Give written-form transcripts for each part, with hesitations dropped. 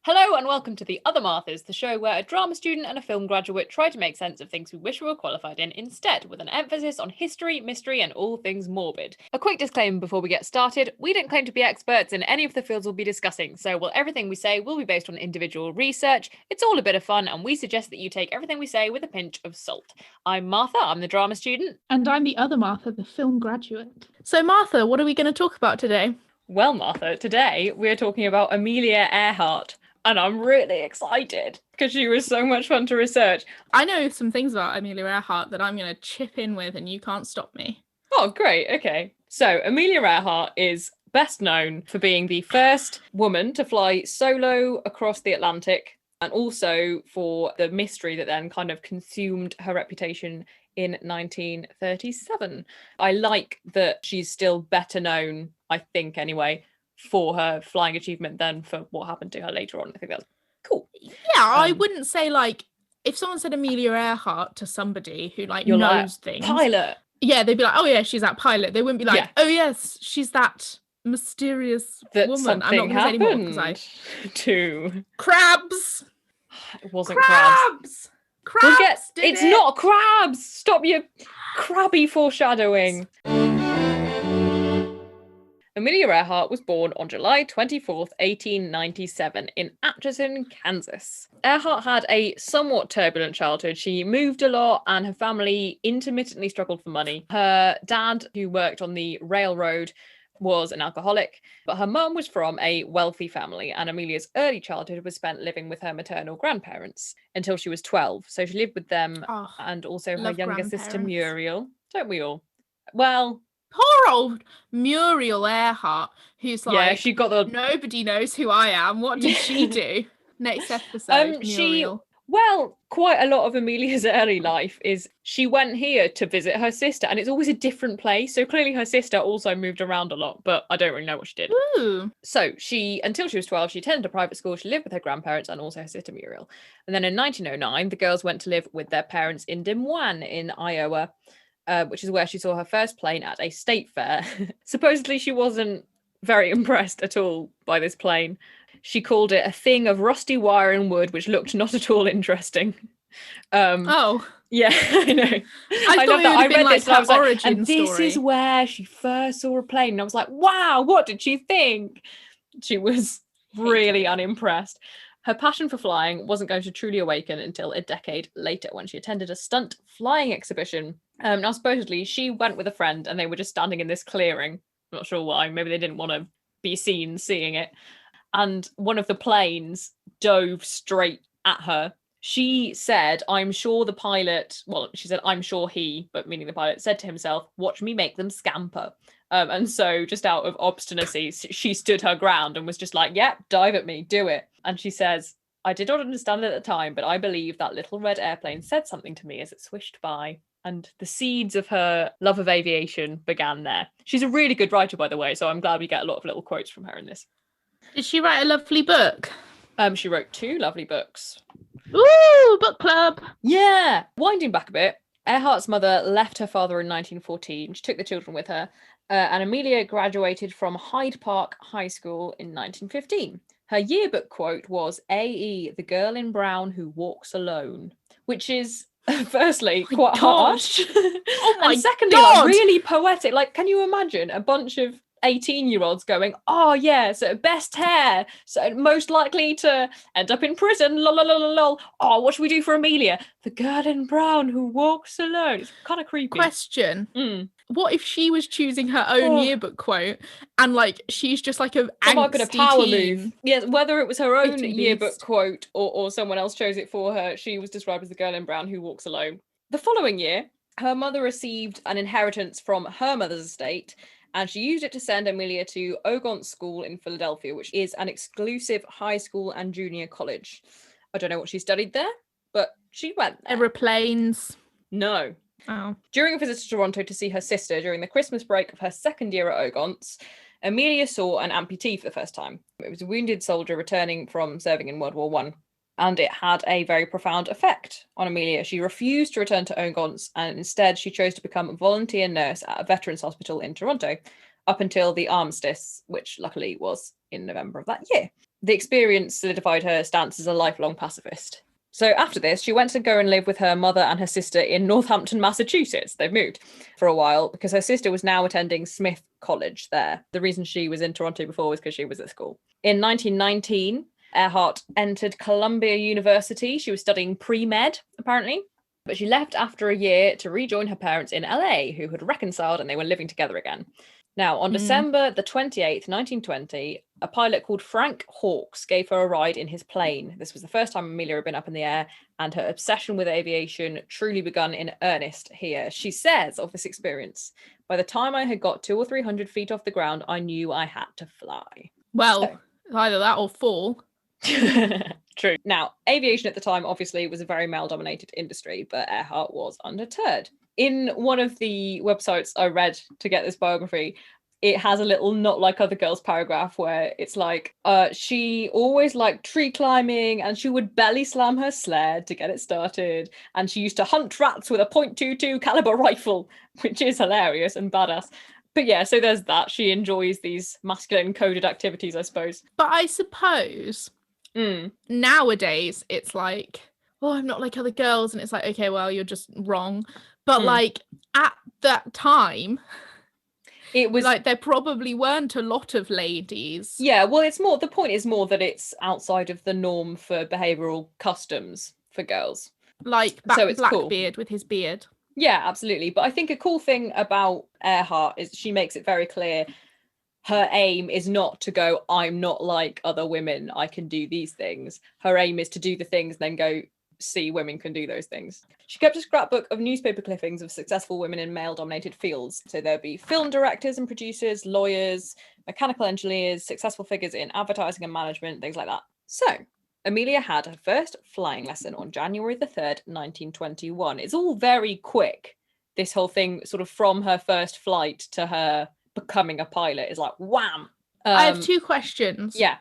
Hello and welcome to The Other Marthas, the show where a drama student and a film graduate try to make sense of things we wish we were qualified in instead, with an emphasis on history, mystery, and all things morbid. A quick disclaimer before we get started, we don't claim to be experts in any of the fields we'll be discussing, so while everything we say will be based on individual research, it's all a bit of fun and we suggest that you take everything we say with a pinch of salt. I'm Martha, I'm the drama student. And I'm the other Martha, the film graduate. So Martha, what are we going to talk about today? Well, Martha, today we're talking about Amelia Earhart. And I'm really excited because she was so much fun to research. I know some things about Amelia Earhart that I'm going to chip in with and you can't stop me. Oh, great. Okay. So Amelia Earhart is best known for being the first woman to fly solo across the Atlantic, and also for the mystery that then kind of consumed her reputation in 1937. I like that she's still better known, I think anyway, for her flying achievement than for what happened to her later on. I think that's cool. Yeah, I wouldn't say, like, if someone said Amelia Earhart to somebody who knows like, things, pilot. Yeah, they'd be like, oh yeah, she's that pilot. They wouldn't be like, oh yes, she's that mysterious that woman. I'm not going to say anymore because to crabs. It wasn't crabs. Crabs. It's not crabs. Stop your crabby foreshadowing. Amelia Earhart was born on July 24th, 1897 in Atchison, Kansas. Earhart had a somewhat turbulent childhood. She moved a lot and her family intermittently struggled for money. Her dad, who worked on the railroad, was an alcoholic, but her mum was from a wealthy family, and Amelia's early childhood was spent living with her maternal grandparents until she was 12. So she lived with them and also her younger sister Muriel. Don't we all? Well, poor old Muriel Earhart, who's like, yeah, she got the nobody knows who I am. What did she do? Next episode, Muriel. Well, quite a lot of Amelia's early life is she went here to visit her sister, and it's always a different place. So clearly her sister also moved around a lot, but I don't really know what she did. Ooh. So until she was 12, she attended a private school. She lived with her grandparents and also her sister Muriel. And then in 1909, the girls went to live with their parents in Des Moines in Iowa, which is where she saw her first plane at a state fair. Supposedly she wasn't very impressed at all by this plane. She called it a thing of rusty wire and wood, which looked not at all interesting. Yeah, I know. I love that. I read this and I was like, and this is where she first saw a plane. And I was like, wow, what did she think? She was really unimpressed. Her passion for flying wasn't going to truly awaken until a decade later when she attended a stunt flying exhibition. Now, supposedly, she went with a friend and they were just standing in this clearing. I'm not sure why. Maybe they didn't want to be seen seeing it. And one of the planes dove straight at her. She said, I'm sure the pilot, well, she said, I'm sure he, but meaning the pilot, said to himself, watch me make them scamper. And so just out of obstinacy, she stood her ground and was just like, yep, dive at me, do it. And she says, I did not understand it at the time, but I believe that little red airplane said something to me as it swished by. And the seeds of her love of aviation began there. She's a really good writer, by the way, so I'm glad we get a lot of little quotes from her in this. Did she write a lovely book? She wrote 2 lovely books. Ooh, book club. Yeah. Winding back a bit, Earhart's mother left her father in 1914. She took the children with her, and Amelia graduated from Hyde Park High School in 1915. Her yearbook quote was, A.E., the girl in brown who walks alone, which is, firstly, quite harsh. Oh my and secondly, God. like, really poetic. Like, can you imagine a bunch of 18-year-olds going, oh yeah, so best hair, so most likely to end up in prison, lol, lol, lol, lol. Oh, what should we do for Amelia? The girl in brown who walks alone. It's kind of creepy. Question. What if she was choosing her own yearbook quote and like she's just like a power move? Yes, whether it was her own yearbook quote or someone else chose it for her, she was described as the girl in brown who walks alone. The following year, her mother received an inheritance from her mother's estate, and she used it to send Amelia to Ogon School in Philadelphia, which is an exclusive high school and junior college. I don't know what she studied there, but she went there. Aeroplanes? No. Oh. During a visit to Toronto to see her sister during the Christmas break of her second year at Ogon's, Amelia saw an amputee for the first time. It was a wounded soldier returning from serving in World War I. And it had a very profound effect on Amelia. She refused to return to Ogon's, and instead she chose to become a volunteer nurse at a veterans hospital in Toronto, up until the armistice, which luckily was in November of that year. the experience solidified her stance as a lifelong pacifist. So after this, she went to go and live with her mother and her sister in Northampton, Massachusetts. They've moved for a while because her sister was now attending Smith College there. The reason she was in Toronto before was because she was at school. In 1919, Earhart entered Columbia University. She was studying pre-med, apparently. But she left after a year to rejoin her parents in LA, who had reconciled and they were living together again. Now, on December the 28th, 1920, a pilot called Frank Hawkes gave her a ride in his plane. This was the first time Amelia had been up in the air, and her obsession with aviation truly begun in earnest here. She says of this experience, "By the time I had got 200 or 300 feet off the ground, I knew I had to fly." Well, either that or fall. True. Now, aviation at the time obviously was a very male-dominated industry, but Earhart was undeterred. In one of the websites I read to get this biography, it has a little "not like other girls" paragraph where it's like, she always liked tree climbing and she would belly slam her sled to get it started, and she used to hunt rats with a .22 caliber rifle, which is hilarious and badass. But yeah, so there's that. She enjoys these masculine coded activities, I suppose. But I suppose nowadays it's like, oh, I'm not like other girls, and it's like, okay, well, you're just wrong. But like at that time, it was like there probably weren't a lot of ladies. Yeah, well, it's more, the point is more that it's outside of the norm for behavioural customs for girls. Like Blackbeard cool. With his beard. Yeah, absolutely. But I think a cool thing about Earhart is she makes it very clear her aim is not to go, I'm not like other women, I can do these things. Her aim is to do the things, then go, see, women can do those things. She kept a scrapbook of newspaper clippings of successful women in male-dominated fields. So there'd be film directors and producers, lawyers, mechanical engineers, successful figures in advertising and management, things like that. So Amelia had her first flying lesson on January the 3rd, 1921. It's all very quick. This whole thing, sort of from her first flight to her becoming a pilot, is like wham. I have two questions. Yeah.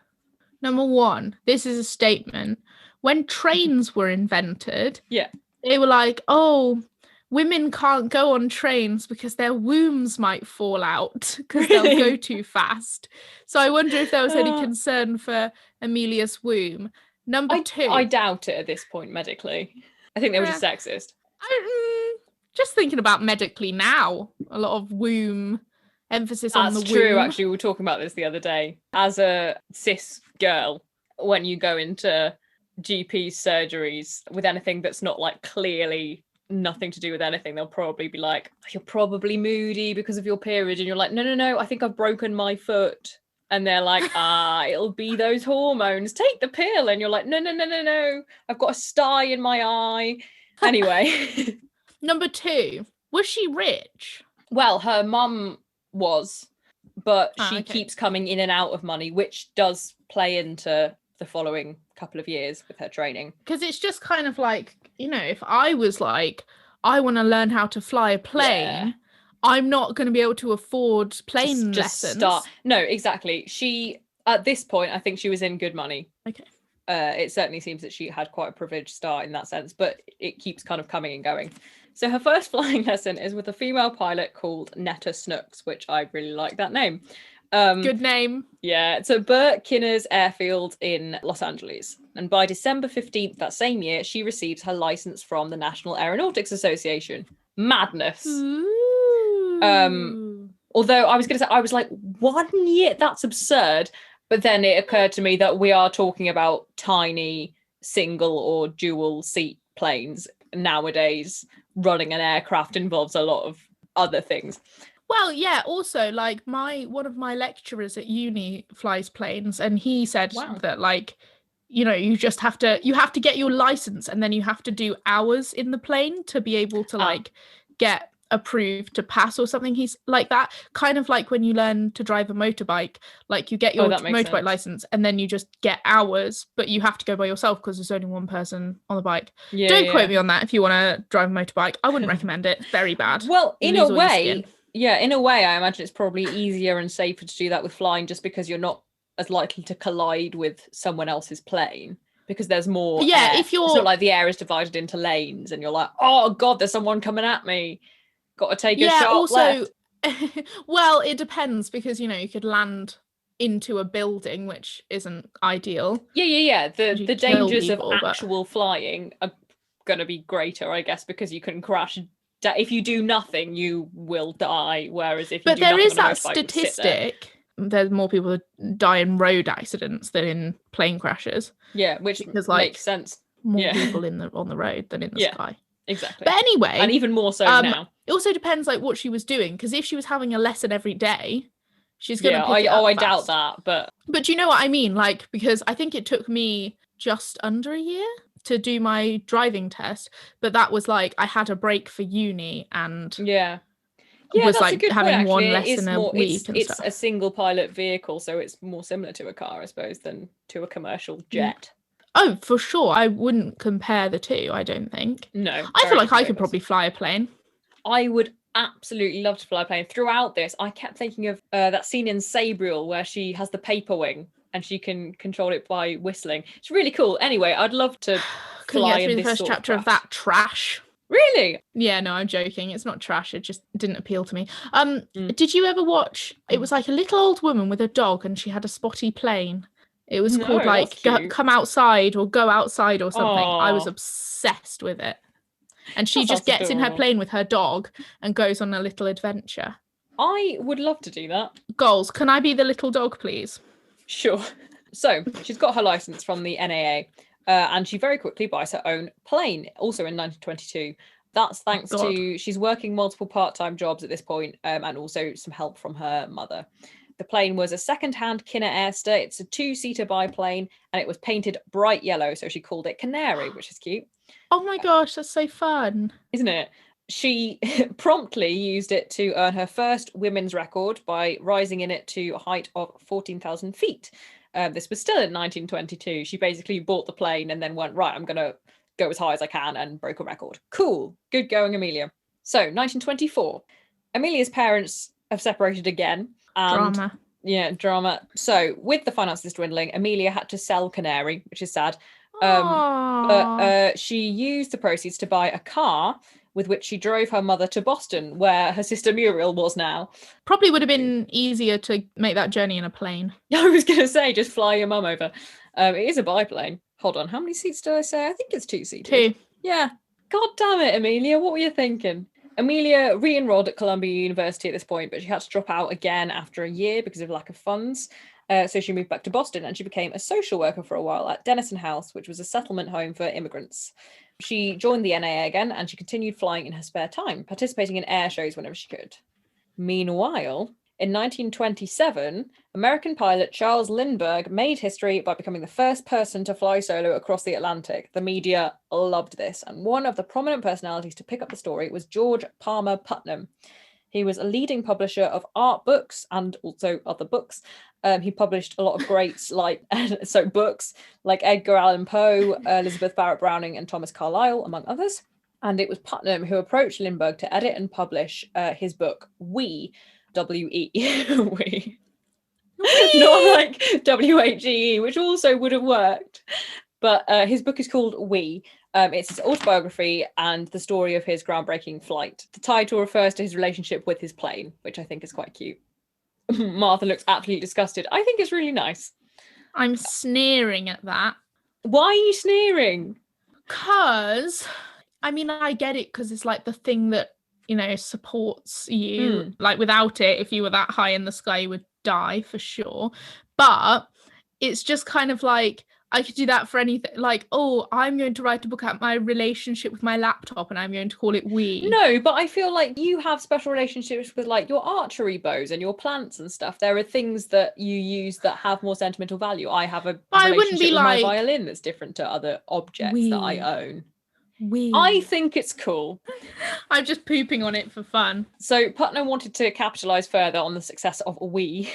Number one, this is a statement. When trains were invented, they were like, oh, women can't go on trains because their wombs might fall out because they'll go too fast. So I wonder if there was any concern for Amelia's womb. Number two. I doubt it at this point medically. I think they were just sexist. Just thinking about medically now, a lot of womb emphasis on the womb. That's true, actually. We were talking about this the other day. As a cis girl, when you go into GP surgeries with anything that's not like clearly nothing to do with anything, they'll probably be like, you're probably moody because of your period, and you're like, no, I think I've broken my foot, and they're like, it'll be those hormones, take the pill, and you're like, no, I've got a sty in my eye. Anyway. Number two, was she rich? Well, her mum was, but she keeps coming in and out of money, which does play into the following couple of years with her training. Because it's just kind of like, you know, if I was like, I want to learn how to fly a plane, I'm not going to be able to afford plane lessons. No, exactly. She, at this point, I think she was in good money. Okay. It certainly seems that she had quite a privileged start in that sense, but it keeps kind of coming and going. So her first flying lesson is with a female pilot called Netta Snooks, which I really like that name. Good name. Yeah, it's at Burt Kinner's Airfield in Los Angeles. And by December 15th that same year, she receives her license from the National Aeronautics Association. Madness. Ooh. Although I was going to say, I was like, 1 year? That's absurd. But then it occurred to me that we are talking about tiny single or dual seat planes. Nowadays, running an aircraft involves a lot of other things. Well, yeah, also, like, one of my lecturers at uni flies planes, and he said that, like, you know, you have to get your license, and then you have to do hours in the plane to be able to, like, get approved to pass or something. He's like that, kind of like when you learn to drive a motorbike, like you get your motorbike license and then you just get hours, but you have to go by yourself because there's only one person on the bike. Don't quote me on that. If you want to drive a motorbike, I wouldn't recommend it. Very bad. Well, in a way, I imagine it's probably easier and safer to do that with flying, just because you're not as likely to collide with someone else's plane, because there's more air. If you're, it's not like the air is divided into lanes and you're like, oh god, there's someone coming at me, got to take a shot also left. well, it depends, because, you know, you could land into a building, which isn't ideal. Yeah. The dangers of actual flying are going to be greater, I guess, because you can crash. If you do nothing, you will die. Whereas if you do nothing, there is that statistic. There's more people die in road accidents than in plane crashes. Yeah, which because, like, makes sense. More people on the road than in the sky. Exactly. But anyway, and even more so now. It also depends like what she was doing, because if she was having a lesson every day, she's gonna pick it up I fast. doubt that, but do you know what I mean? Like, because I think it took me just under a year to do my driving test, but that was like I had a break for uni and was like having one lesson a week. It's a single pilot vehicle, so it's more similar to a car, I suppose, than to a commercial jet. Oh, for sure. I wouldn't compare the two, I don't think. No. I feel like I could probably fly a plane. I would absolutely love to fly a plane. Throughout this, I kept thinking of that scene in Sabriel where she has the paper wing and she can control it by whistling. It's really cool. Anyway, I'd love to fly in this the first chapter of that trash. Really? Yeah, no, I'm joking. It's not trash. It just didn't appeal to me. Did you ever watch? It was like a little old woman with a dog and she had a spotty plane. It was called like Come Outside or Go Outside or something. Aww. I was obsessed with it. And she just gets in her plane with her dog and goes on a little adventure. I would love to do that. Goals. Can I be the little dog, please? Sure. So she's got her license from the NAA and she very quickly buys her own plane, also in 1922. That's thanks to she's working multiple part-time jobs at this point and also some help from her mother. The plane was a second-hand Kinner Airster. It's a 2-seater biplane, and it was painted bright yellow, so she called it Canary, which is cute. Oh my gosh, that's so fun. Isn't it? She promptly used it to earn her first women's record by rising in it to a height of 14,000 feet. This was still in 1922. She basically bought the plane and then went, right, I'm going to go as high as I can, and broke a record. Cool. Good going, Amelia. So, 1924. Amelia's parents have separated again. And, drama. Yeah, drama. So, with the finances dwindling, Amelia had to sell Canary, which is sad. But she used the proceeds to buy a car with which she drove her mother to Boston, where her sister Muriel was now. Probably would have been easier to make that journey in a plane. I was going to say, just fly your mum over. It is a biplane. Hold on, how many seats did I say? I think it's 2 seats. 2. Yeah. God damn it, Amelia. What were you thinking? Amelia re-enrolled at Columbia University at this point, but she had to drop out again after a year because of lack of funds. So she moved back to Boston and she became a social worker for a while at Denison House, which was a settlement home for immigrants. She joined the NAA again and she continued flying in her spare time, participating in air shows whenever she could. Meanwhile, in 1927, American pilot Charles Lindbergh made history by becoming the first person to fly solo across the Atlantic. The media loved this, and one of the prominent personalities to pick up the story was George Palmer Putnam. He was a leading publisher of art books and also other books. He published a lot of greats books like Edgar Allan Poe, Elizabeth Barrett Browning, and Thomas Carlyle, among others. And it was Putnam who approached Lindbergh to edit and publish his book, We, W-E, We. Not like W-H-E-E, which also would have worked. But his book is called We. It's his autobiography and the story of his groundbreaking flight. The title refers to his relationship with his plane, which I think is quite cute. Martha looks absolutely disgusted. I think it's really nice. I'm sneering at that. Why are you sneering? Because, I mean, I get it because it's like the thing that, you know, supports you. Like without it, if you were that high in the sky, you would die for sure. But it's just kind of like, I could do that for anything. Like, oh, I'm going to write a book about my relationship with my laptop and I'm going to call it We. No, but I feel like you have special relationships with like your archery bows and your plants and stuff. There are things that you use that have more sentimental value. I have a relationship with my violin that's different to other objects that I own. I think it's cool. I'm just pooping on it for fun. So Putnam wanted to capitalise further on the success of We.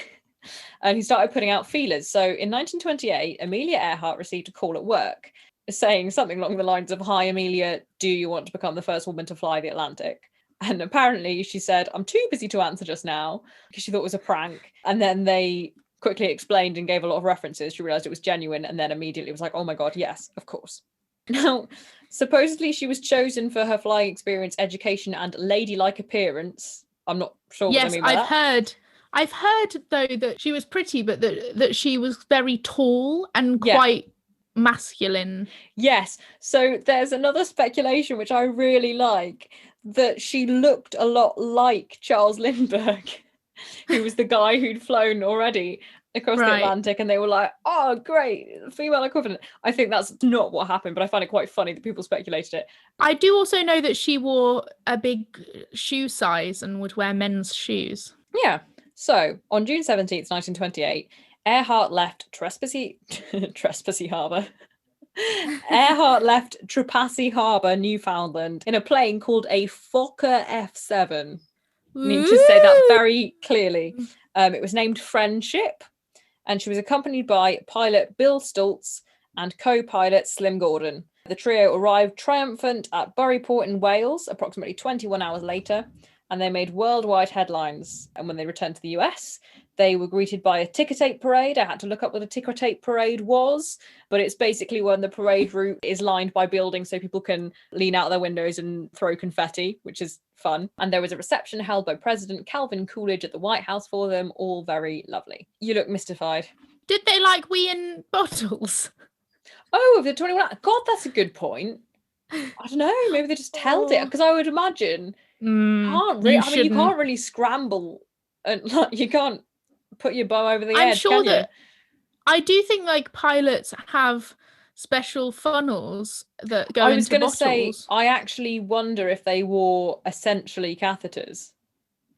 And he started putting out feelers. So in 1928, Amelia Earhart received a call at work saying something along the lines of, "Hi, Amelia, do you want to become the first woman to fly the Atlantic?" And apparently she said, "I'm too busy to answer just now," because she thought it was a prank. And then they quickly explained and gave a lot of references. She realised it was genuine and then immediately was like, "Oh my God, yes, of course." Now, supposedly she was chosen for her flying experience, education and ladylike appearance. I'm not sure what I mean by that. Yes, I've heard though that she was pretty, but that she was very tall and Yeah. quite masculine. Yes. So there's another speculation which I really like, that she looked a lot like Charles Lindbergh, who was the guy who'd flown already across the Atlantic, and they were like, oh great, female equivalent. I think that's not what happened, but I find it quite funny that people speculated it. I do also know that she wore a big shoe size and would wear men's shoes. Yeah. So on June 17th, 1928, Earhart left Trepassey Harbour. Earhart left Trepassey Harbour, Newfoundland, in a plane called a Fokker F7. I need to say that very clearly. It was named Friendship, and she was accompanied by pilot Bill Stultz and co-pilot Slim Gordon. The trio arrived triumphant at Buryport in Wales approximately 21 hours later, and they made worldwide headlines. And when they returned to the US, they were greeted by a ticker tape parade. I had to look up what a ticker tape parade was, but it's basically when the parade route is lined by buildings so people can lean out their windows and throw confetti, which is fun. And there was a reception held by President Calvin Coolidge at the White House for them, all very lovely. You look mystified. Did they like wee in bottles? Oh, of the 21. God, that's a good point. I don't know. Maybe they just held it, because I would imagine you can't really scramble, and like, you can't put your bow over the edge. I'm sure that I do think like pilots have special funnels that go into bottles. I was going to say, I actually wonder if they wore essentially catheters,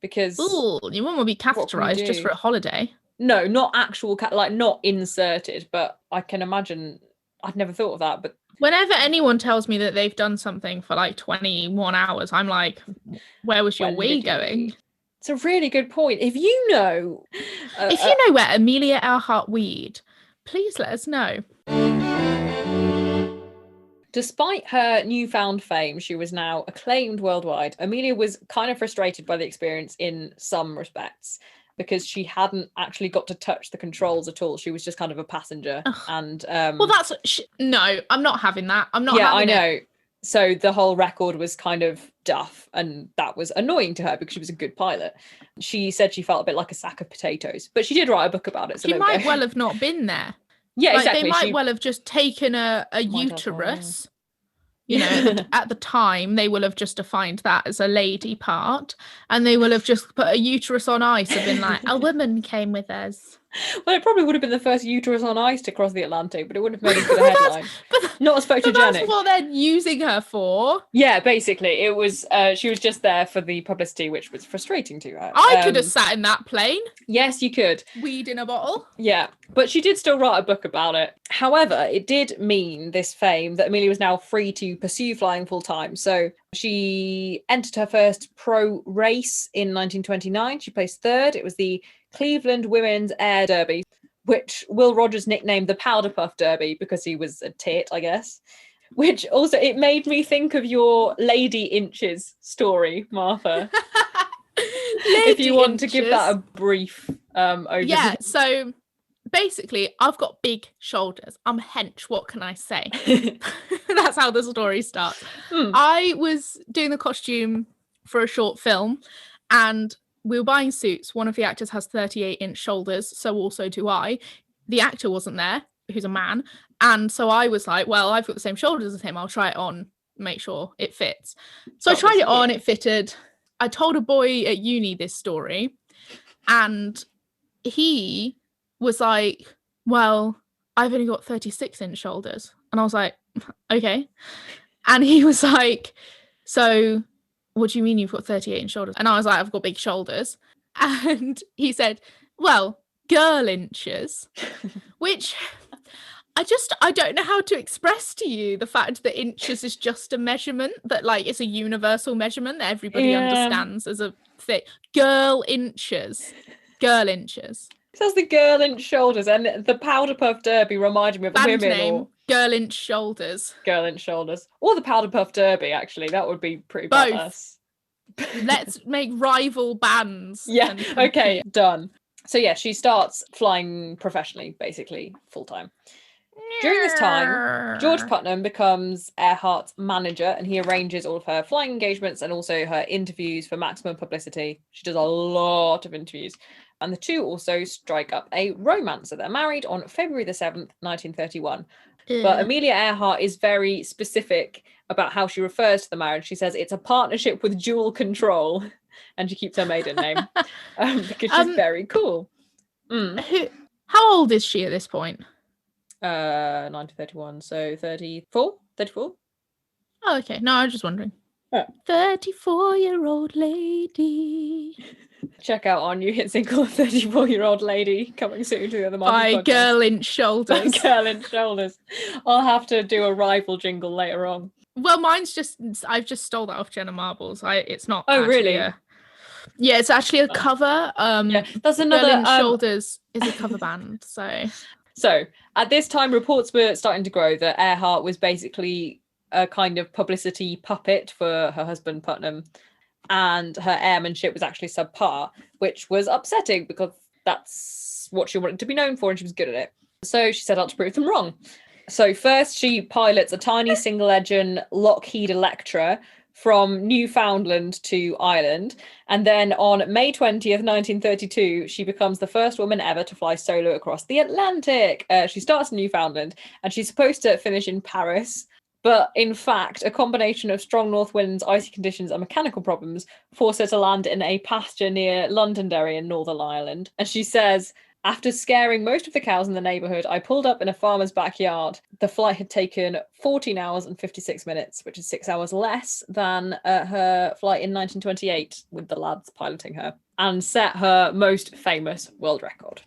because you wouldn't be catheterized just for a holiday. No, not actual not inserted, but I can imagine. I'd never thought of that, but whenever anyone tells me that they've done something for like 21 hours, I'm like, where was your wee going? It's a really good point. If you know where Amelia Earhart weed, please let us know. Despite her newfound fame, she was now acclaimed worldwide. Amelia was kind of frustrated by the experience in some respects, because she hadn't actually got to touch the controls at all. She was just kind of a passenger. Ugh. And well, that's no, I'm not having that. I'm not. Yeah, I know. So the whole record was kind of duff, and that was annoying to her because she was a good pilot. She said she felt a bit like a sack of potatoes, but she did write a book about it. So she might well have not been there. Yeah, exactly. They might well have just taken a uterus. You know, at the time, they will have just defined that as a lady part, and they will have just put a uterus on ice and been like, a woman came with us. Well, it probably would have been the first uterus on ice to cross the Atlantic, but it wouldn't have made it to the headline. Not as photogenic. But that's what they're using her for. Yeah, basically. It was, she was just there for the publicity, which was frustrating to her. I could have sat in that plane. Yes, you could. Weed in a bottle. Yeah, but she did still write a book about it. However, it did mean, this fame, that Amelia was now free to pursue flying full time. So she entered her first pro race in 1929. She placed third. It was the Cleveland Women's Air Derby, which Will Rogers nicknamed the Powder Puff Derby because he was a tit, I guess. Which also, it made me think of your Lady Inches story, Martha. If you want to give that a brief overview. Yeah, so basically, I've got big shoulders. I'm hench, what can I say? That's how the story starts. I was doing the costume for a short film, and we were buying suits. One of the actors has 38-inch shoulders, so also do I. The actor wasn't there, who's a man. And so I was like, well, I've got the same shoulders as him. I'll try it on, make sure it fits. So I tried it on, it fitted. I told a boy at uni this story, and he was like, well, I've only got 36-inch shoulders. And I was like, okay. And he was like, so what do you mean you've got 38-inch shoulders? And I was like, I've got big shoulders. And he said, well, girl inches, which I don't know how to express to you the fact that inches is just a measurement, that like it's a universal measurement that everybody understands as a thing. Girl inches. So that's the girl inch shoulders, and the Powder Puff Derby reminded me of Band women. Name, Girl Inch Shoulders. Girl Inch Shoulders. Or the Powder Puff Derby, actually. That would be pretty badass. Let's make rival bands. Yeah, okay, done. So yeah, she starts flying professionally, basically, full-time. During this time, George Putnam becomes Earhart's manager, and he arranges all of her flying engagements and also her interviews for maximum publicity. She does a lot of interviews. And the two also strike up a romance. So they're married on February the 7th, 1931. But Amelia Earhart is very specific about how she refers to the marriage. She says it's a partnership with dual control. And she keeps her maiden name because she's very cool. How old is she at this point? 1931, so 34? Oh, okay. No, I was just wondering. 34-year-old lady. Check out our new hit single, 34-year-old lady, coming soon to the other By podcast. Girl Inch Shoulders. By Girl Inch Shoulders. I'll have to do a rival jingle later on. Well, I've just stole that off Jenna Marbles. It's not. Oh, really? Yeah, it's actually a cover. Yeah, that's another. Girl Inch Shoulders is a cover band. So at this time, reports were starting to grow that Earhart was basically a kind of publicity puppet for her husband Putnam, and her airmanship was actually subpar, which was upsetting because that's what she wanted to be known for and she was good at it. So she set out to prove them wrong. So first she pilots a tiny single-engine Lockheed Electra from Newfoundland to Ireland, and then on May 20th, 1932, she becomes the first woman ever to fly solo across the Atlantic. She starts in Newfoundland and she's supposed to finish in Paris. But in fact, a combination of strong north winds, icy conditions, and mechanical problems forced her to land in a pasture near Londonderry in Northern Ireland. And she says, after scaring most of the cows in the neighbourhood, I pulled up in a farmer's backyard. The flight had taken 14 hours and 56 minutes, which is 6 hours less than her flight in 1928 with the lads piloting her, and set her most famous world record.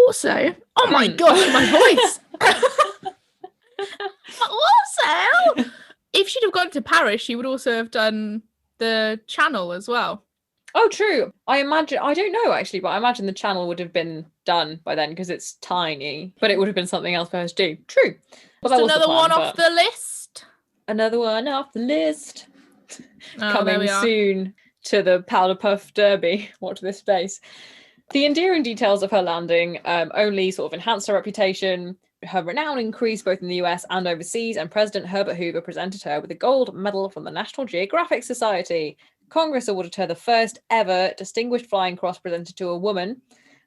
Also, oh my gosh, my voice. Also, if she'd have gone to Paris, she would also have done the Channel as well. Oh, true. I don't know actually, but I imagine the Channel would have been done by then because it's tiny, but it would have been something else for her to do. True. Well, that was another one off the list. Another one off the list. Coming soon to the Powder Puff Derby. Watch this space. The endearing details of her landing only sort of enhanced her reputation. Her renown increased both in the US and overseas, and President Herbert Hoover presented her with a gold medal from the National Geographic Society. Congress awarded her the first ever Distinguished Flying Cross presented to a woman.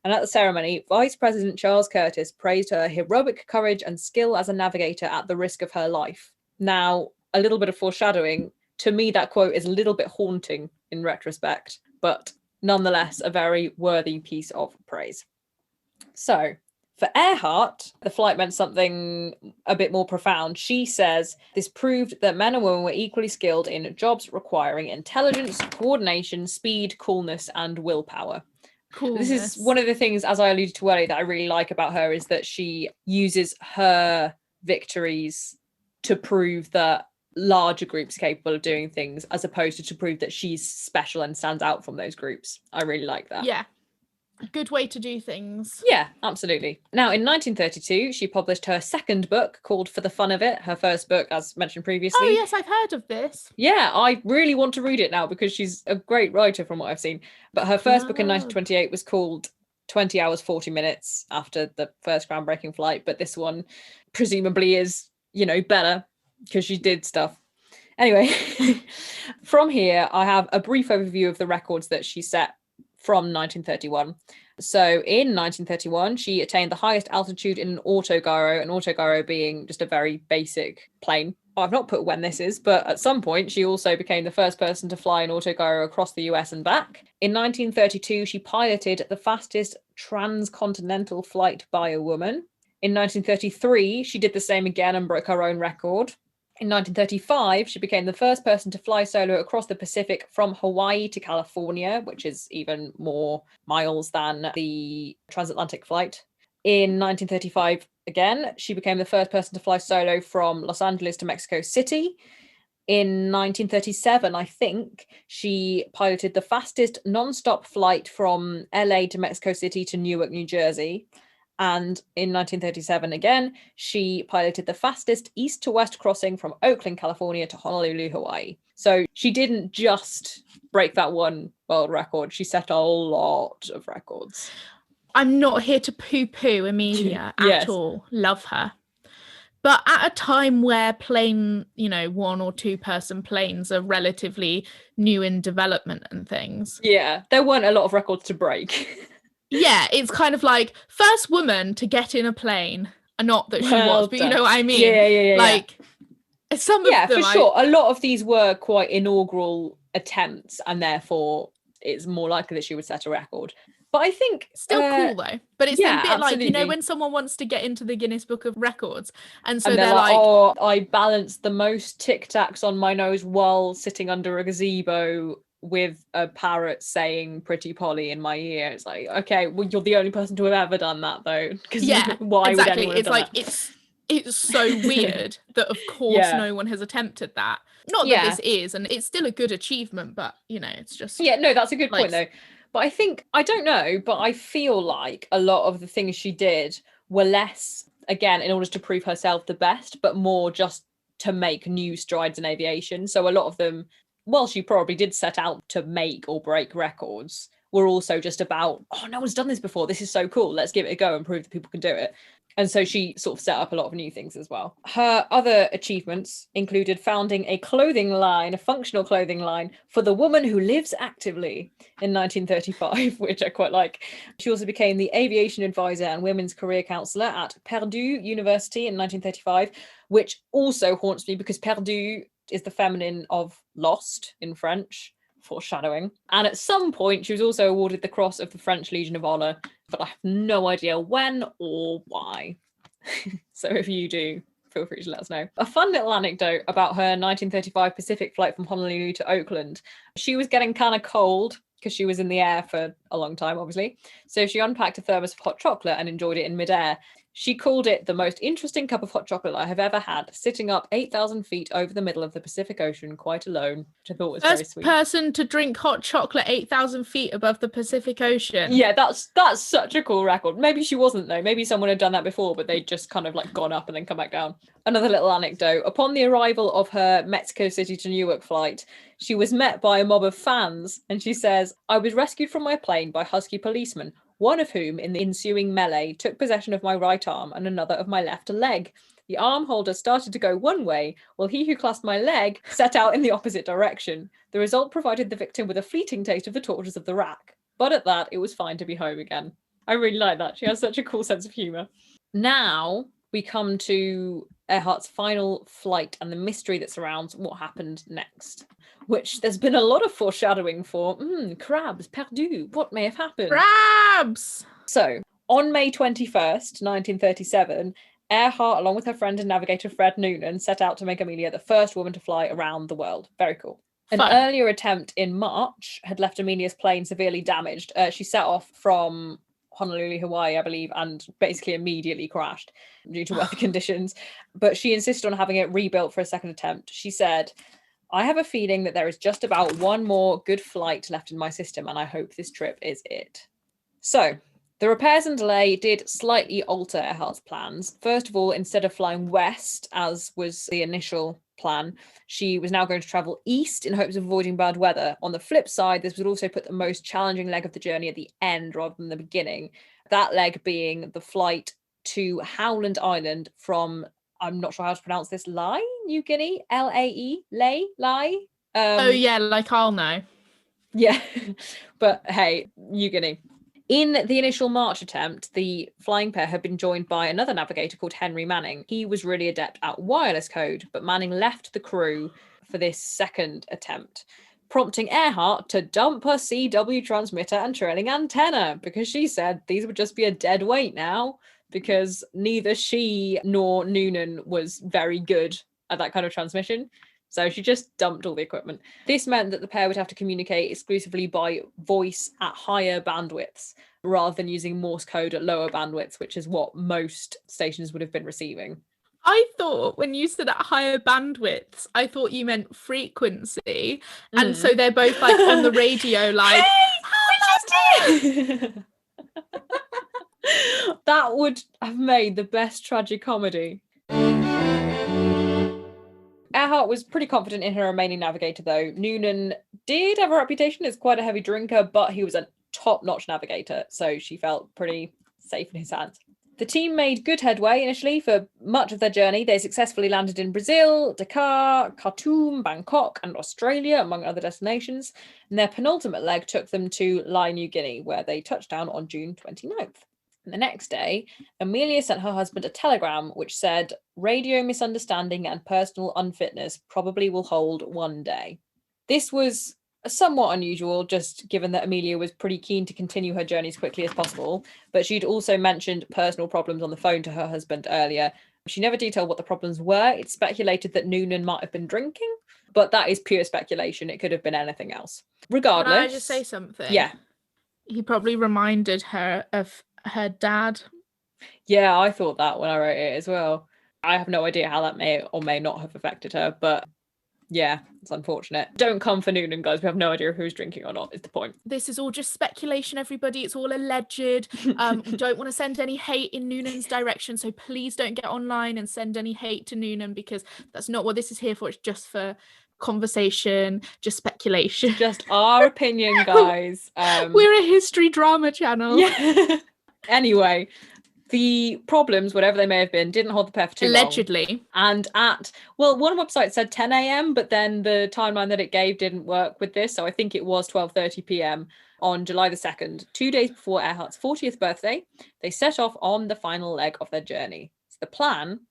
And at the ceremony, Vice President Charles Curtis praised her heroic courage and skill as a navigator at the risk of her life. Now, a little bit of foreshadowing. To me, that quote is a little bit haunting in retrospect, but nonetheless, a very worthy piece of praise. So, for Earhart, the flight meant something a bit more profound. She says this proved that men and women were equally skilled in jobs requiring intelligence, coordination, speed, coolness, and willpower. Coolness. This is one of the things, as I alluded to earlier, that I really like about her is that she uses her victories to prove that larger groups capable of doing things, as opposed to prove that she's special and stands out from those groups. I really like that. Yeah. Good way to do things. Yeah, absolutely. Now, in 1932, she published her second book called For the Fun of It, her first book, as mentioned previously. Oh, yes, I've heard of this. Yeah, I really want to read it now because she's a great writer from what I've seen. But her first book in 1928 was called 20 Hours, 40 Minutes after the first groundbreaking flight. But this one presumably is, better because she did stuff. Anyway, from here, I have a brief overview of the records that she set from 1931. So in 1931, she attained the highest altitude in an autogyro being just a very basic plane. I've not put when this is, but at some point she also became the first person to fly an autogyro across the US and back. In 1932, she piloted the fastest transcontinental flight by a woman. In 1933, she did the same again and broke her own record. In 1935, she became the first person to fly solo across the Pacific from Hawaii to California, which is even more miles than the transatlantic flight. In 1935, again, she became the first person to fly solo from Los Angeles to Mexico City. In 1937, I think, she piloted the fastest non-stop flight from LA to Mexico City to Newark, New Jersey. And in 1937, again, she piloted the fastest east to west crossing from Oakland, California to Honolulu, Hawaii. So she didn't just break that one world record. She set a lot of records. I'm not here to poo-poo Amelia at all. Love her. But at a time where plane, 1 or 2 person planes are relatively new in development and things. Yeah, there weren't a lot of records to break. Yeah, it's kind of like first woman to get in a plane. Not that she Well was, but you done. know what I mean? Yeah. Like some of Yeah, them for sure. A lot of these were quite inaugural attempts, and therefore it's more likely that she would set a record. But I think still cool though. But it's a yeah, bit like, absolutely. when someone wants to get into the Guinness Book of Records, and so And they're like, oh, I balanced the most Tic Tacs on my nose while sitting under a gazebo with a parrot saying "Pretty Polly" in my ear. It's like, okay, well, you're the only person to have ever done that, though. Because yeah, why exactly. would anyone have It's done like that? it's so weird that of course no one has attempted that. Not that this is, and it's still a good achievement, but it's just no, that's a good like, point though. But I think, I don't know, but I feel like a lot of the things she did were less, again, in order to prove herself the best, but more just to make new strides in aviation. So a lot of them, well, she probably did set out to make or break records, were also just about, oh, no one's done this before. This is so cool. Let's give it a go and prove that people can do it. And so she sort of set up a lot of new things as well. Her other achievements included founding a clothing line, a functional clothing line for the woman who lives actively in 1935, which I quite like. She also became the aviation advisor and women's career counselor at Purdue University in 1935, which also haunts me because Perdue is the feminine of lost in French. Foreshadowing. And at some point, she was also awarded the Cross of the French Legion of Honor, but I have no idea when or why. So if you do, feel free to let us know. A fun little anecdote about her 1935 Pacific flight from Honolulu to Oakland. She was getting kind of cold because she was in the air for a long time, obviously. So she unpacked a thermos of hot chocolate and enjoyed it in midair. She called it the most interesting cup of hot chocolate I have ever had, sitting up 8,000 feet over the middle of the Pacific Ocean, quite alone, which I thought was very sweet. First person to drink hot chocolate 8,000 feet above the Pacific Ocean. Yeah, that's such a cool record. Maybe she wasn't, though. Maybe someone had done that before, but they'd just kind of like gone up and then come back down. Another little anecdote. Upon the arrival of her Mexico City to Newark flight, she was met by a mob of fans, and she says, "I was rescued from my plane by husky policemen, one of whom, in the ensuing melee, took possession of my right arm and another of my left leg. The arm holder started to go one way, while he who clasped my leg set out in the opposite direction. The result provided the victim with a fleeting taste of the tortures of the rack. But at that, it was fine to be home again." I really like that. She has such a cool sense of humour. Now we come to Earhart's final flight and the mystery that surrounds what happened next, which there's been a lot of foreshadowing for. Crabs, perdu, what may have happened? Crabs! So, on May 21st, 1937, Earhart, along with her friend and navigator Fred Noonan, set out to make Amelia the first woman to fly around the world. Very cool. An earlier attempt in March had left Amelia's plane severely damaged. She set off from Honolulu, Hawaii, I believe, and basically immediately crashed due to weather conditions. But she insisted on having it rebuilt for a second attempt. She said, "I have a feeling that there is just about one more good flight left in my system, and I hope this trip is it." So, the repairs and delay did slightly alter Earhart's plans. First of all, instead of flying west, as was the initial plan, she was now going to travel east in hopes of avoiding bad weather. On the flip side, this would also put the most challenging leg of the journey at the end rather than the beginning. That leg being the flight to Howland Island from, I'm not sure how to pronounce this, Lae, New Guinea, Lae, Lae. Oh yeah, like I'll know. Yeah, but hey, New Guinea. In the initial March attempt, the flying pair had been joined by another navigator called Henry Manning. He was really adept at wireless code, but Manning left the crew for this second attempt, prompting Earhart to dump her CW transmitter and trailing antenna because she said these would just be a dead weight now because neither she nor Noonan was very good at that kind of transmission. So she just dumped all the equipment. This meant that the pair would have to communicate exclusively by voice at higher bandwidths rather than using Morse code at lower bandwidths, which is what most stations would have been receiving. I thought when you said at higher bandwidths, I thought you meant frequency. And so they're both like on the radio, like, hey, that would have made the best tragic comedy. Earhart was pretty confident in her remaining navigator, though. Noonan did have a reputation as quite a heavy drinker, but he was a top-notch navigator, so she felt pretty safe in his hands. The team made good headway initially for much of their journey. They successfully landed in Brazil, Dakar, Khartoum, Bangkok, and Australia, among other destinations. And their penultimate leg took them to Lai, New Guinea, where they touched down on June 29th. And the next day, Amelia sent her husband a telegram which said, "Radio misunderstanding and personal unfitness probably will hold one day." This was somewhat unusual, just given that Amelia was pretty keen to continue her journey as quickly as possible, but she'd also mentioned personal problems on the phone to her husband earlier. She never detailed what the problems were. It's speculated that Noonan might have been drinking, but that is pure speculation. It could have been anything else. Regardless. Can I just say something? Yeah. He probably reminded her of her dad. Yeah, I thought that when I wrote it as well. I have no idea how that may or may not have affected her, but yeah, it's unfortunate. Don't come for Noonan, guys. We have no idea who's drinking or not, is the point. This is all just speculation, everybody. It's all alleged. We don't want to send any hate in Noonan's direction, so please don't get online and send any hate to Noonan, because that's not what this is here for. It's just for conversation, just speculation. Just our opinion, guys. We're a history drama channel. Yeah. Anyway, the problems, whatever they may have been, didn't hold the pair for too long. Allegedly. And one website said 10 a.m, but then the timeline that it gave didn't work with this. So I think it was 12:30 p.m. on July the 2nd, 2 days before Earhart's 40th birthday. They set off on the final leg of their journey. So the plan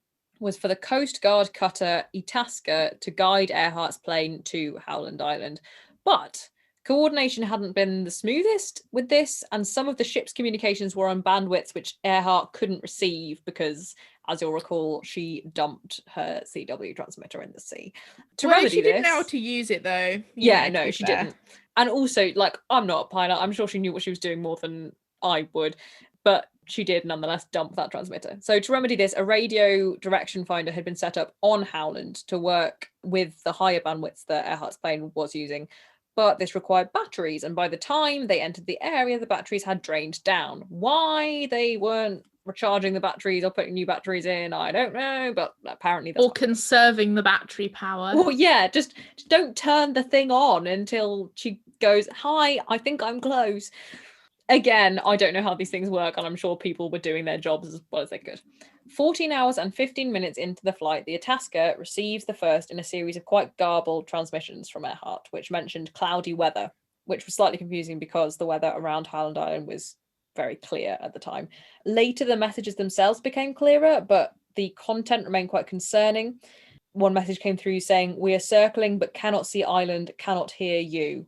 was for the Coast Guard cutter Itasca to guide Earhart's plane to Howland Island. But coordination hadn't been the smoothest with this, and some of the ship's communications were on bandwidths which Earhart couldn't receive because, as you'll recall, she dumped her CW transmitter in the sea. To remedy she didn't this, know how to use it, though. Yeah, no, she didn't. And also, like, I'm not a pilot. I'm sure she knew what she was doing more than I would, but she did nonetheless dump that transmitter. So to remedy this, a radio direction finder had been set up on Howland to work with the higher bandwidths that Earhart's plane was using. But this required batteries, and by the time they entered the area, the batteries had drained down. Why they weren't recharging the batteries or putting new batteries in, I don't know, but apparently that's... Or conserving the battery power. Well, yeah, just don't turn the thing on until she goes, "Hi, I think I'm close." Again, I don't know how these things work, and I'm sure people were doing their jobs as well as they could. 14 hours and 15 minutes into the flight, the Itasca receives the first in a series of quite garbled transmissions from Earhart, which mentioned cloudy weather, which was slightly confusing because the weather around Howland Island was very clear at the time. Later, the messages themselves became clearer, but the content remained quite concerning. One message came through saying, "We are circling but cannot see island, cannot hear you."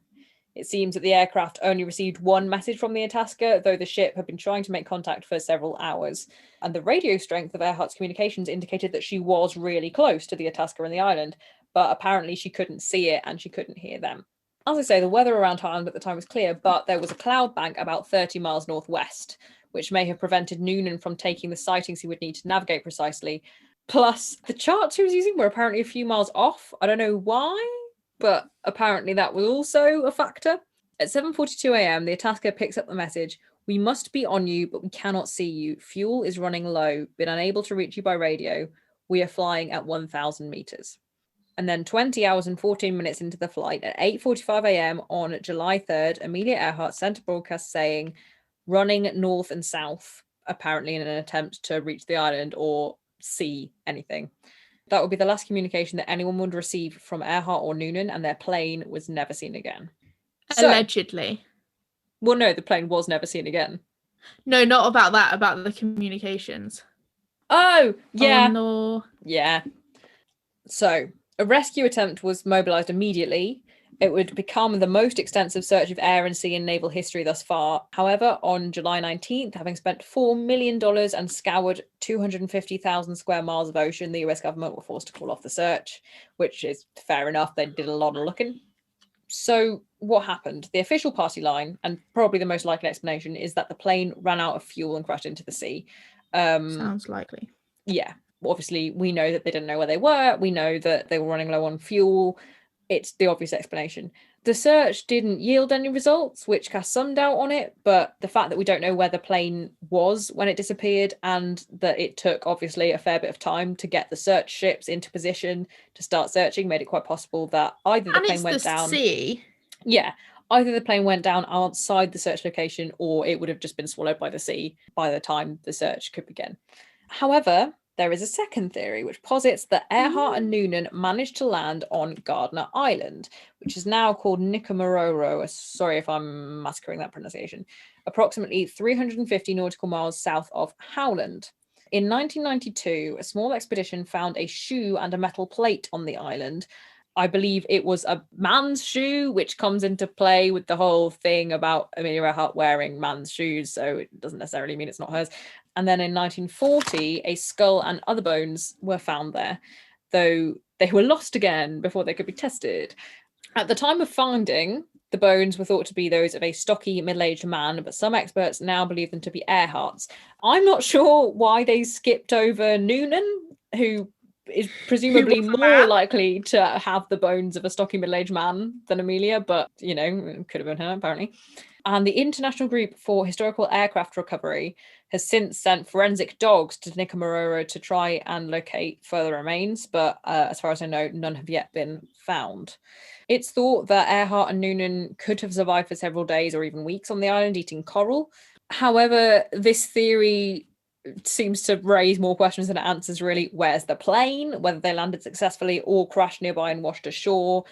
It seems that the aircraft only received one message from the Itasca, though the ship had been trying to make contact for several hours. And the radio strength of Earhart's communications indicated that she was really close to the Itasca and the island, but apparently she couldn't see it and she couldn't hear them. As I say, the weather around Howland at the time was clear, but there was a cloud bank about 30 miles northwest, which may have prevented Noonan from taking the sightings he would need to navigate precisely. Plus, the charts he was using were apparently a few miles off. I don't know why, but apparently that was also a factor. At 7:42 a.m, the Itasca picks up the message, "We must be on you, but we cannot see you. Fuel is running low. Been unable to reach you by radio. We are flying at 1,000 meters." And then 20 hours and 14 minutes into the flight, at 8:45 a.m. on July 3rd, Amelia Earhart sent a broadcast saying, "Running north and south," apparently in an attempt to reach the island or see anything. That would be the last communication that anyone would receive from Earhart or Noonan, and their plane was never seen again. Allegedly. Well, no, the plane was never seen again. No, not about that, about the communications. Oh, yeah. Oh, no. Yeah. So, a rescue attempt was mobilised immediately. It would become the most extensive search of air and sea in naval history thus far. However, on July 19th, having spent $4 million and scoured 250,000 square miles of ocean, the US government were forced to call off the search, which is fair enough. They did a lot of looking. So what happened? The official party line, and probably the most likely explanation, is that the plane ran out of fuel and crashed into the sea. Sounds likely. Yeah. Obviously, we know that they didn't know where they were. We know that they were running low on fuel. It's the obvious explanation. The search didn't yield any results, which cast some doubt on it, but the fact that we don't know where the plane was when it disappeared, and that it took obviously a fair bit of time to get the search ships into position to start searching, made it quite possible that either the plane went down. Sea. Yeah, Either the plane went down outside the search location, or it would have just been swallowed by the sea by the time the search could begin. However, there is a second theory which posits that Earhart and Noonan managed to land on Gardner Island, which is now called Nikomaroro. Sorry if I'm massacring that pronunciation. Approximately 350 nautical miles south of Howland. In 1992, a small expedition found a shoe and a metal plate on the island. I believe it was a man's shoe, which comes into play with the whole thing about Amelia Earhart wearing man's shoes, so it doesn't necessarily mean it's not hers. And then in 1940, a skull and other bones were found there, though they were lost again before they could be tested. At the time of finding, the bones were thought to be those of a stocky, middle-aged man, but some experts now believe them to be Earhart's. I'm not sure why they skipped over Noonan, who is presumably more likely to have the bones of a stocky, middle-aged man than Amelia, but, you know, it could have been her, apparently. And the International Group for Historical Aircraft Recovery has since sent forensic dogs to Nikomaroro to try and locate further remains, but as far as I know, none have yet been found. It's thought that Earhart and Noonan could have survived for several days or even weeks on the island eating coral. However, this theory seems to raise more questions than it answers, really. Where's the plane? Whether they landed successfully or crashed nearby and washed ashore.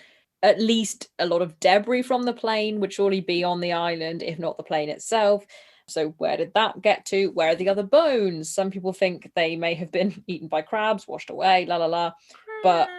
At least a lot of debris from the plane would surely be on the island, if not the plane itself. So where did that get to? Where are the other bones? Some people think they may have been eaten by crabs, washed away, la la la. But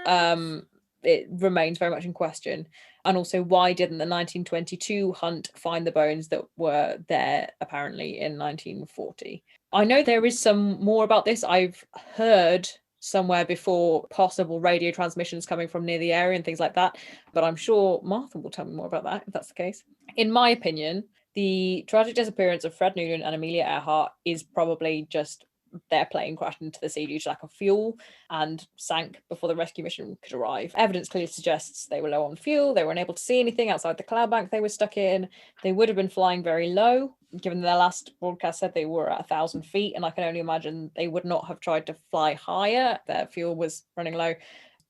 it remains very much in question. And also, why didn't the 1922 hunt find the bones that were there apparently in 1940? I know there is some more about this. I've heard somewhere before possible radio transmissions coming from near the area and things like that, but I'm sure Martha will tell me more about that if that's the case. In my opinion, the tragic disappearance of Fred Noonan and Amelia Earhart is probably just their plane crashed into the sea due to lack of fuel and sank before the rescue mission could arrive. Evidence clearly suggests they were low on fuel, they were unable to see anything outside the cloud bank they were stuck in, they would have been flying very low, given their last broadcast said they were at 1,000 feet, and I can only imagine they would not have tried to fly higher. Their fuel was running low.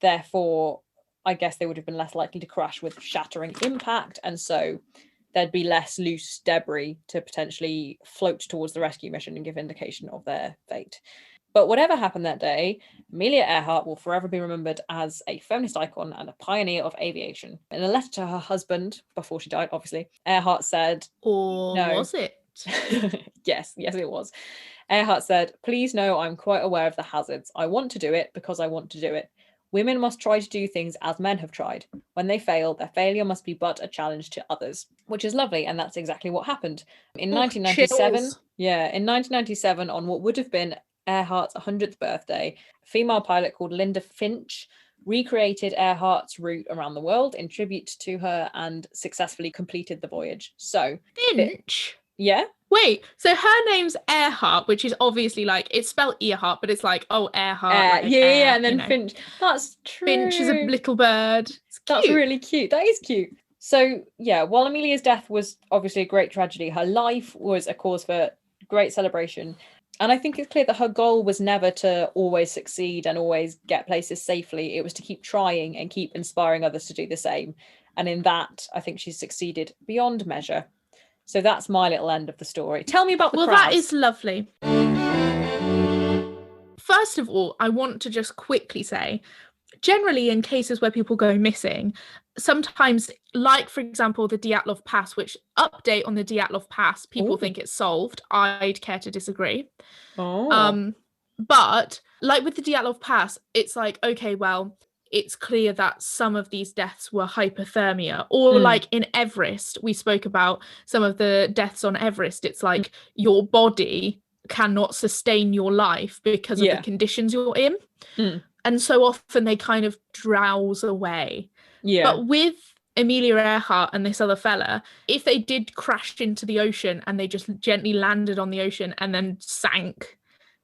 Therefore, I guess they would have been less likely to crash with shattering impact, and so there'd be less loose debris to potentially float towards the rescue mission and give indication of their fate. But whatever happened that day, Amelia Earhart will forever be remembered as a feminist icon and a pioneer of aviation. In a letter to her husband, before she died, obviously, Earhart said... Or no. Was it? Yes, it was. Earhart said, "Please know I'm quite aware of the hazards. I want to do it because I want to do it. Women must try to do things as men have tried. When they fail, their failure must be but a challenge to others," which is lovely, and that's exactly what happened. In 1997, on what would have been Earhart's 100th birthday, a female pilot called Linda Finch recreated Earhart's route around the world in tribute to her and successfully completed the voyage. So Finch? Yeah. Wait, so her name's Earhart, which is obviously like, it's spelled Earhart, but it's like, oh, Earhart. Yeah, and then Finch. That's true. Finch is a little bird. That's really cute. That is cute. So, yeah, while Amelia's death was obviously a great tragedy, her life was a cause for great celebration. And I think it's clear that her goal was never to always succeed and always get places safely. It was to keep trying and keep inspiring others to do the same. And in that, I think she's succeeded beyond measure. So that's my little end of the story. Tell me about the crabs. Well, that is lovely. First of all, I want to just quickly say, generally in cases where people go missing, sometimes, like, for example, the Dyatlov Pass, which update on the Dyatlov Pass, people think it's solved. I'd care to disagree. But like with the Dyatlov Pass, it's like, okay, well, it's clear that some of these deaths were hypothermia, or like in Everest, we spoke about some of the deaths on Everest. It's like your body cannot sustain your life because of the conditions you're in. And so often they kind of drowse away. But with Amelia Earhart and this other fella, if they did crash into the ocean and they just gently landed on the ocean and then sank,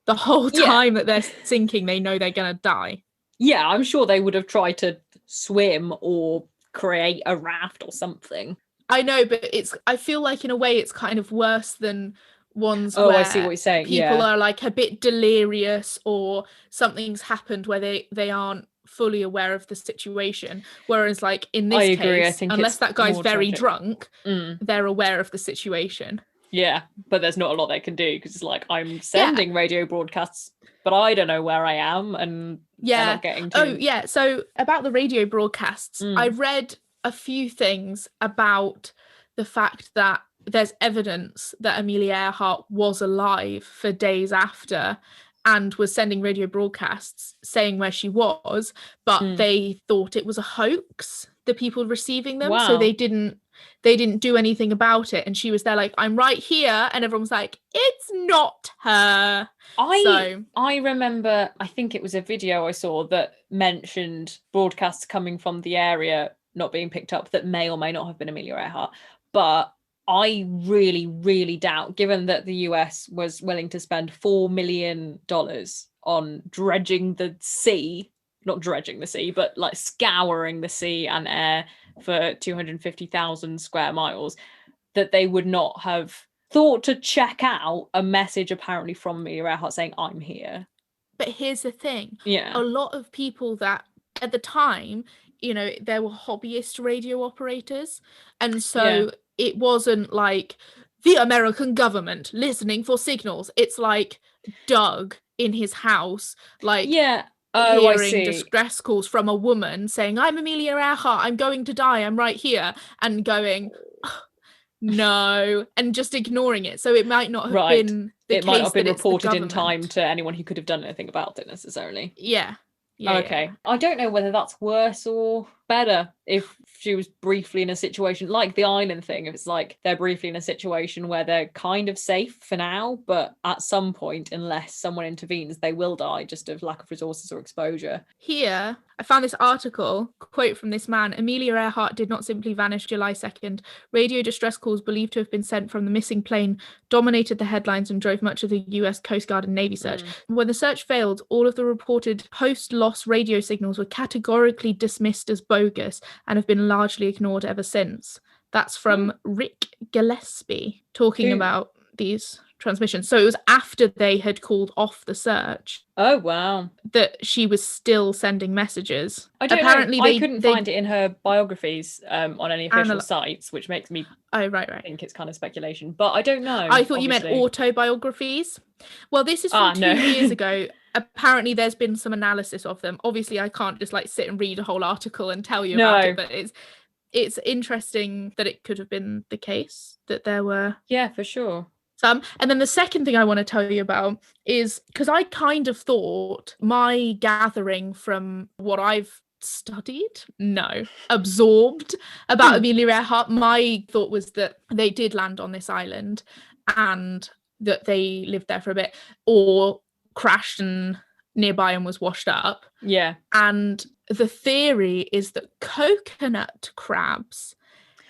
the whole time that they're sinking, they know they're going to die. Yeah, I'm sure they would have tried to swim or create a raft or something. I know, but I feel like in a way it's kind of worse than ones where I see what you're saying. People are like a bit delirious or something's happened where they aren't fully aware of the situation, whereas like in this agree. case, unless that guy's very drunk, they're aware of the situation. Yeah, but there's not a lot they can do, because it's like, I'm sending radio broadcasts, but I don't know where I am, and they're not getting to. Oh yeah, so about the radio broadcasts, I've read a few things about the fact that there's evidence that Amelia Earhart was alive for days after and was sending radio broadcasts saying where she was, but they thought it was a hoax, the people receiving them. So they didn't do anything about it, and she was there like, I'm right here, and everyone was like, it's not her. I remember, I think it was a video I saw that mentioned broadcasts coming from the area not being picked up that may or may not have been Amelia Earhart, but I really, really doubt, given that the US was willing to spend $4 million on dredging the sea, not dredging the sea, but like scouring the sea and air for 250,000 square miles, that they would not have thought to check out a message apparently from Amelia Earhart saying, I'm here. But here's the thing. Yeah. A lot of people that at the time, you know, there were hobbyist radio operators. And so it wasn't like the American government listening for signals. It's like Doug in his house, like hearing distress calls from a woman saying, I'm Amelia Earhart, I'm going to die, I'm right here, and going, no, and just ignoring it. So it might not have been the case. It might not have been reported in time to anyone who could have done anything about it necessarily. Yeah. Okay. I don't know whether that's worse or better if she was briefly in a situation like the island thing. If it's like they're briefly in a situation where they're kind of safe for now, but at some point, unless someone intervenes, they will die just of lack of resources or exposure. Here, I found this article, quote from this man: Amelia Earhart did not simply vanish July 2nd. Radio distress calls believed to have been sent from the missing plane dominated the headlines and drove much of the US Coast Guard and Navy search. When the search failed, all of the reported post-loss radio signals were categorically dismissed as bogus and have been largely ignored ever since. That's from Rick Gillespie talking about these transmissions. So it was after they had called off the search. Oh wow! That she was still sending messages. I don't know. I couldn't find it in her biographies on any official sites, which makes me think it's kind of speculation. But I don't know. I thought you meant autobiographies. Well, this is from 2 years ago. Apparently there's been some analysis of them. Obviously I can't just like sit and read a whole article and tell you about it, but it's interesting that it could have been the case that there were for sure some. And then the second thing I want to tell you about is, because I kind of thought, my gathering from what I've absorbed about Amelia Earhart, my thought was that they did land on this island and that they lived there for a bit, or crashed and nearby and was washed up. Yeah. And the theory is that coconut crabs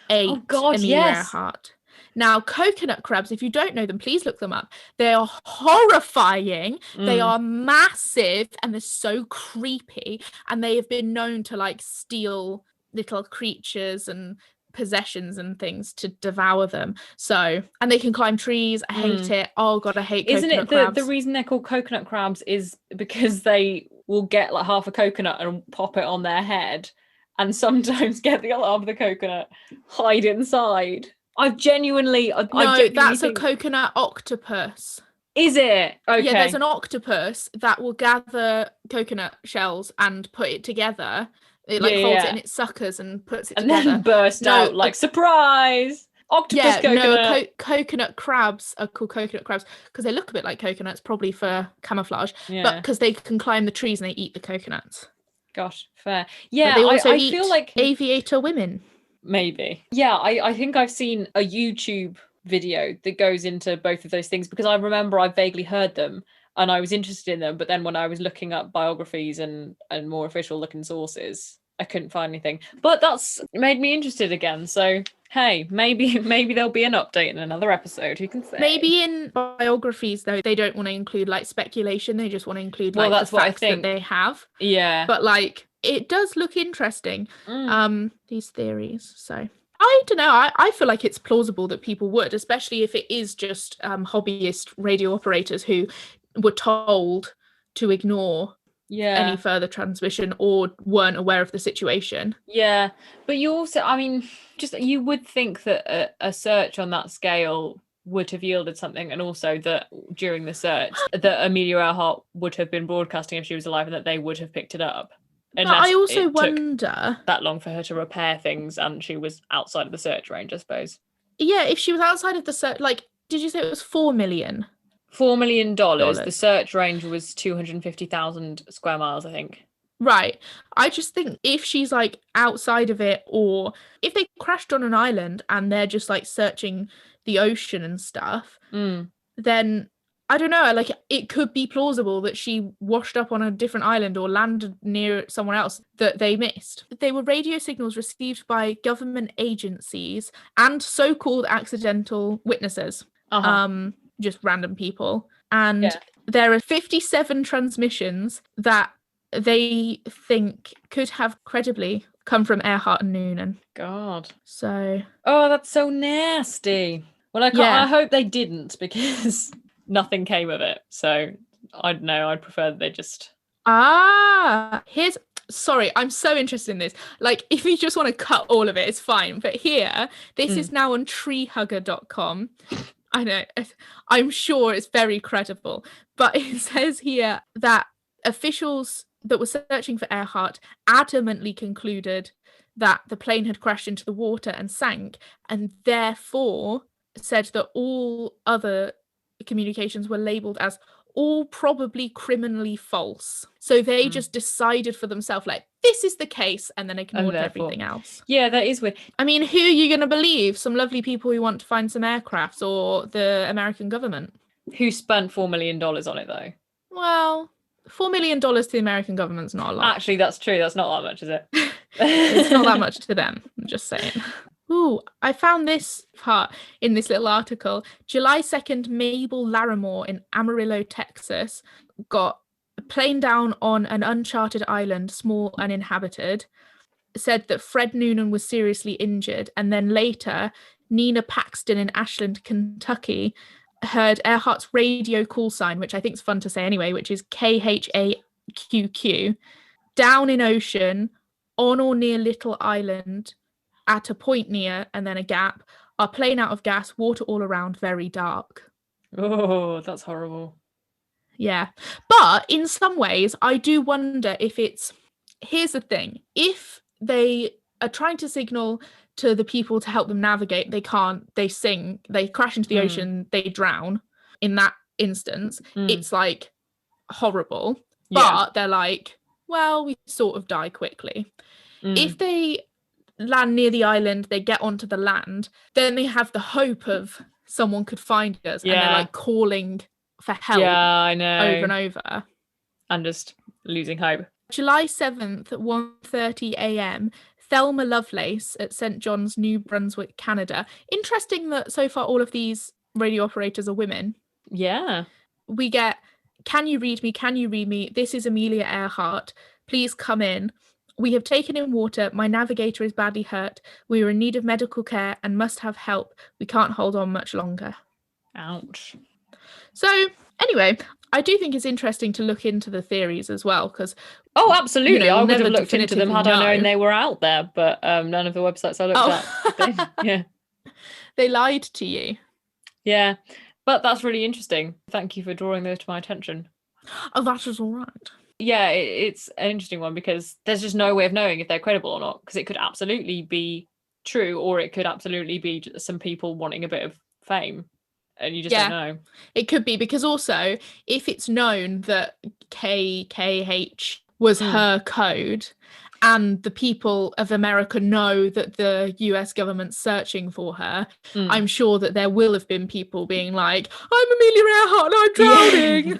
ate Amelia Earhart. Now, coconut crabs, if you don't know them, please look them up. They are horrifying. They are massive and they're so creepy. And they have been known to like steal little creatures and possessions and things to devour them. So, and they can climb trees. I hate it. Oh god, I hate coconut crabs. The reason they're called coconut crabs is because they will get like half a coconut and pop it on their head, and sometimes get the other half of the coconut, hide inside. I've genuinely that's a coconut octopus. Is it? Okay. Yeah, there's an octopus that will gather coconut shells and put it together. It holds it in its suckers and puts it together. And then burst out like, surprise! Octopus coconut. Coconut crabs are called coconut crabs because they look a bit like coconuts, probably for camouflage, but because they can climb the trees and they eat the coconuts. Gosh, fair. Yeah, but they also I feel like aviator women. Maybe. Yeah, I think I've seen a YouTube video that goes into both of those things, because I remember I vaguely heard them and I was interested in them, but then when I was looking up biographies and more official looking sources, I couldn't find anything. But that's made me interested again. So hey, maybe there'll be an update in another episode. Who can say? Maybe in biographies though, they don't want to include like speculation. They just want to include like that's the facts that they have. Yeah. But like it does look interesting. These theories. So I don't know. I feel like it's plausible that people would, especially if it is just hobbyist radio operators who were told to ignore Yeah. any further transmission or weren't aware of the situation. Yeah, but you also, I mean, just you would think that a search on that scale would have yielded something, and also that during the search that Amelia Earhart would have been broadcasting if she was alive, and that they would have picked it up. But I also wonder that long for her to repair things, and she was outside of the search range, I suppose. Yeah, if she was outside of the search, like, did you say it was $4 million? $4 million. The search range was 250,000 square miles, I think. Right. I just think if she's like outside of it, or if they crashed on an island and they're just like searching the ocean and stuff, then I don't know, like it could be plausible that she washed up on a different island or landed near somewhere else that they missed. They were radio signals received by government agencies and so-called accidental witnesses, just random people. And there are 57 transmissions that they think could have credibly come from Earhart and Noonan. God. So. Oh, that's so nasty. Well, I hope they didn't, because nothing came of it. So I don't know. I'd prefer that they just. Sorry, I'm so interested in this. Like, if you just want to cut all of it, it's fine. But here, this is now on treehugger.com. I know. I'm sure it's very credible. But it says here that officials that were searching for Earhart adamantly concluded that the plane had crashed into the water and sank, and therefore said that all other communications were labelled as all probably criminally false. So they just decided for themselves, like, this is the case, and then ignored everything else. Yeah, that is weird. I mean, who are you going to believe? Some lovely people who want to find some aircrafts, or the American government? Who spent $4 million on it, though? Well, $4 million to the American government's not a lot. Actually, that's true. That's not that much, is it? It's not that much to them. I'm just saying. Ooh, I found this part in this little article. July 2nd, Mabel Larimore in Amarillo, Texas, got a plane down on an uncharted island, small, uninhabited, said that Fred Noonan was seriously injured. And then later, Nina Paxton in Ashland, Kentucky, heard Earhart's radio call sign, which I think is fun to say anyway, which is KHAQQ, down in ocean, on or near Little Island, at a point near, and then a gap, our plane out of gas, water all around, very dark. Oh, that's horrible. Yeah. But in some ways, I do wonder if it's... Here's the thing. If they are trying to signal to the people to help them navigate, they can't, they sink, they crash into the ocean, they drown. In that instance, it's like horrible. But they're like, well, we sort of die quickly. If they land near the island, they get onto the land, then they have the hope of someone could find us, and they're like calling for help I know. over and over. I'm just losing hope. July 7th at 1:30 a.m, Thelma Lovelace at St. John's, New Brunswick, Canada. Interesting that so far all of these radio operators are women. Yeah. We get, can you read me? Can you read me? This is Amelia Earhart. Please come in. We have taken in water. My navigator is badly hurt. We are in need of medical care and must have help. We can't hold on much longer. Ouch. So anyway, I do think it's interesting to look into the theories as well, because absolutely, you know, I would have looked into them had I known they were out there, but none of the websites I looked at. They lied to you. Yeah, but that's really interesting. Thank you for drawing those to my attention. Oh, that is all right. Yeah, it's an interesting one, because there's just no way of knowing if they're credible or not, because it could absolutely be true, or it could absolutely be some people wanting a bit of fame, and you just don't know. It could be, because also if it's known that KKH was her code, and the people of America know that the US government's searching for her, I'm sure that there will have been people being like, I'm Amelia Earhart and I'm drowning.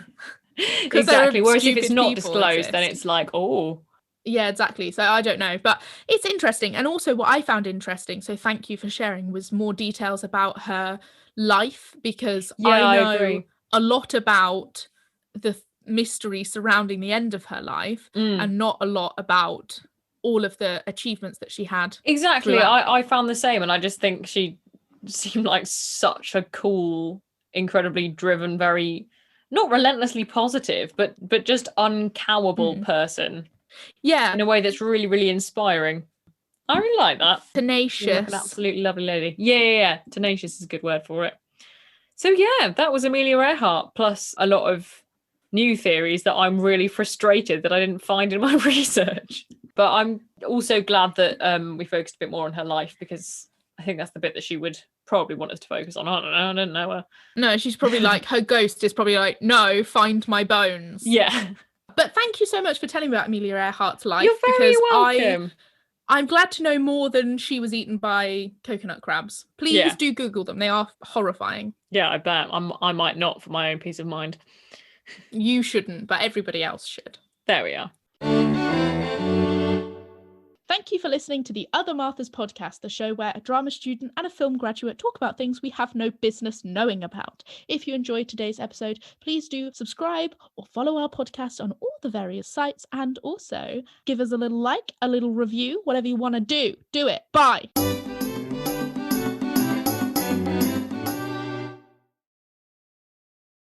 Exactly. Whereas if it's not disclosed, then it's like, oh. Yeah, exactly. So I don't know, but it's interesting. And also what I found interesting, so thank you for sharing, was more details about her life, because I know a lot about the mystery surrounding the end of her life and not a lot about all of the achievements that she had. Exactly. I found the same, and I just think she seemed like such a cool, incredibly driven, very not relentlessly positive, but just uncowable person. Yeah. In a way that's really, really inspiring. I really like that. Tenacious. Like an absolutely lovely lady. Yeah. Tenacious is a good word for it. So yeah, that was Amelia Earhart, plus a lot of new theories that I'm really frustrated that I didn't find in my research. But I'm also glad that we focused a bit more on her life, because I think that's the bit that she would probably want us to focus on. I don't know her. No, she's probably like, her ghost is probably like, no, find my bones. Yeah. But thank you so much for telling me about Amelia Earhart's life. You're very welcome. I'm glad to know more than she was eaten by coconut crabs. Please do Google them. They are horrifying. Yeah, I bet. I might not, for my own peace of mind. You shouldn't, but everybody else should. There we are. Thank you for listening to the Other Marthas podcast, the show where a drama student and a film graduate talk about things we have no business knowing about. If you enjoyed today's episode, please do subscribe or follow our podcast on all the various sites, and also give us a little like, a little review, whatever you want to do. Do it. Bye.